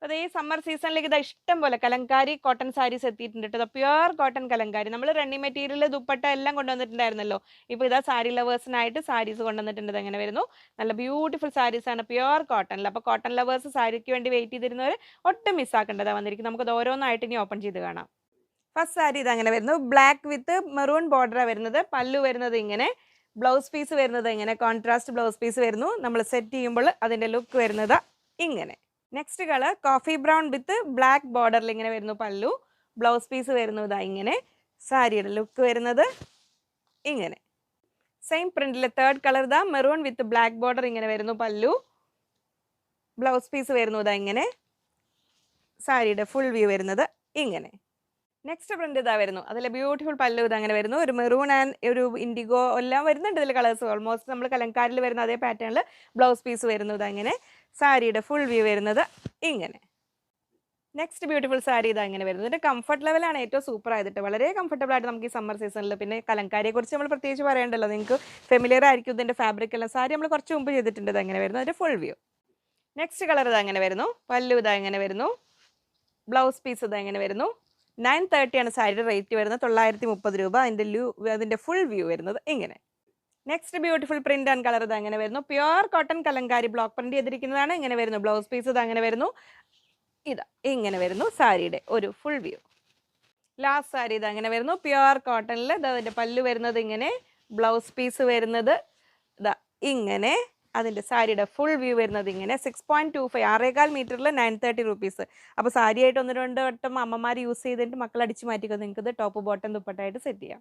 അതേ സമ്മർ സീസണിലേക്ക് ഇതാ ഇഷ്ടം പോലെ കലങ്കാരി കോട്ടൺ സാരീസ് എത്തിയിട്ടുണ്ട് കേട്ടോ. Pure cotton Kalamkari. നമ്മൾ റണ്ണിങ് മെറ്റീരിയൽ ദുപ്പട്ട എല്ലാം കൊണ്ടുവന്നിട്ടുണ്ടായിരുന്നല്ലോ. ഇപ്പോൾ ഇതാ സാരി ലവേഴ്സിനായിട്ട് സാരീസ് കൊണ്ടുവന്നിട്ടുണ്ട്. എങ്ങനെ വരുന്നു? നല്ല ബ്യൂട്ടിഫുൾ സാരീസ് ആണ് പ്യുവർ കോട്ടണിൽ. അപ്പോൾ കോട്ടൺ ലവേഴ്സ് സാരിക്ക് വേണ്ടി വെയിറ്റ് ചെയ്തിരുന്നവർ ഒട്ടും മിസ്സാക്കേണ്ടതാണ് വന്നിരിക്കും. നമുക്കത് ഓരോന്നായിട്ട് ഇനി ഓപ്പൺ ചെയ്ത് കാണാം. ഫസ്റ്റ് സാരി ഇത് അങ്ങനെ വരുന്നു. ബ്ലാക്ക് വിത്ത് മെറൂൺ ബോർഡറാണ് വരുന്നത്. പല്ലു വരുന്നത് ഇങ്ങനെ. ബ്ലൗസ് പീസ് വരുന്നത് ഇങ്ങനെ. കോൺട്രാസ്റ്റ് ബ്ലൗസ് പീസ് വരുന്നു. നമ്മൾ സെറ്റ് ചെയ്യുമ്പോൾ അതിൻ്റെ ലുക്ക് വരുന്നത് ഇങ്ങനെ. നെക്സ്റ്റ് കളർ കോഫി ബ്രൗൺ വിത്ത് ബ്ലാക്ക് ബോർഡറിൽ ഇങ്ങനെ വരുന്നു പല്ലു. ബ്ലൗസ് പീസ് വരുന്നു ഇതാ ഇങ്ങനെ. സാരിയുടെ ലുക്ക് വരുന്നത് ഇങ്ങനെ. സെയിം പ്രിന്റിലെ തേർഡ് കളർ ഇതാ മെറൂൺ വിത്ത് ബ്ലാക്ക് ബോർഡർ ഇങ്ങനെ വരുന്നു പല്ലു. ബ്ലൗസ് പീസ് വരുന്നു ഇതാ ഇങ്ങനെ. സാരിയുടെ ഫുൾ വ്യൂ വരുന്നത് ഇങ്ങനെ. നെക്സ്റ്റ് പ്രിന്റ് ഇതാ വരുന്നു. അതിലെ ബ്യൂട്ടിഫുൾ പല്ലു ഇത് അങ്ങനെ വരുന്നു. ഒരു മെറൂൺ ആൻഡ് ഒരു ഇൻഡിഗോ എല്ലാം വരുന്നുണ്ട് ഇതിൽ കളേഴ്സ്. ഓൾമോസ്റ്റ് നമ്മൾ കലങ്കാരിൽ വരുന്ന അതേ പാറ്റേണിൽ ബ്ലൗസ് പീസ് വരുന്നത് അങ്ങനെ. സാരിയുടെ ഫുൾ വ്യൂ വരുന്നത് ഇങ്ങനെ. നെക്സ്റ്റ് ബ്യൂട്ടിഫുൾ സാരി ഇതാ ഇങ്ങനെ വരുന്നത്. ഇതിൻ്റെ കംഫർട്ട് ലെവലാണ് ഏറ്റവും സൂപ്പർ ആയിട്ട്. വളരെ കംഫർട്ടബിൾ ആയിട്ട് നമുക്ക് ഈ സമ്മർ സീസണിൽ. പിന്നെ കലങ്കാരിയെ കുറിച്ച് നമ്മൾ പ്രത്യേകിച്ച് പറയണ്ടല്ലോ, നിങ്ങൾക്ക് ഫെമിലിയർ ആയിരിക്കും ഇതിൻ്റെ ഫാബ്രിക് എല്ലാം. സാരി നമ്മൾ കുറച്ച് മുമ്പ് ചെയ്തിട്ടുണ്ട്. ഇത് അങ്ങനെ വരുന്നു. അതിൻ്റെ ഫുൾ വ്യൂ. നെക്സ്റ്റ് കളർ ഇതാ ഇങ്ങനെ വരുന്നു. പല്ലു ഇതാ ഇങ്ങനെ വരുന്നു. ബ്ലൗസ് പീസ് ഇതാ ഇങ്ങനെ വരുന്നു. 930 ആണ് സാരിയുടെ റേറ്റ് വരുന്നത്. 930 രൂപ. അതിൻ്റെ ഫുൾ വ്യൂ വരുന്നത് ഇങ്ങനെ. Next beautiful print and colour ഇത് അങ്ങനെ വരുന്നു. Pure cotton Kalamkari block print ചെയ്തിരിക്കുന്നതാണ്. ഇങ്ങനെ വരുന്നു. ബ്ലൗസ് പീസ് ഇത് അങ്ങനെ വരുന്നു. ഇതാ ഇങ്ങനെ വരുന്നു സാരിയുടെ ഒരു ഫുൾ വ്യൂ. ലാസ്റ്റ് സാരി ഇത് അങ്ങനെ വരുന്നു. പ്യുവർ കോട്ടണിൽ അതിൻ്റെ പല്ലു വരുന്നത് ഇങ്ങനെ. ബ്ലൗസ് പീസ് വരുന്നത് ഇതാ ഇങ്ങനെ. അതിൻ്റെ സാരിയുടെ ഫുൾ വ്യൂ വരുന്നത് ഇങ്ങനെ. 6.25 6.25 മീറ്ററിൽ 930 റുപ്പീസ്. അപ്പോൾ സാരിയായിട്ട് 1-2 വട്ടം അമ്മമാർ യൂസ് ചെയ്തിട്ട് മക്കൾ അടിച്ച് മാറ്റിക്കോ. നിങ്ങൾക്ക് ഇത് ടോപ്പ് ബോട്ടം ദുപ്പട്ടായിട്ട് സെറ്റ് ചെയ്യാം.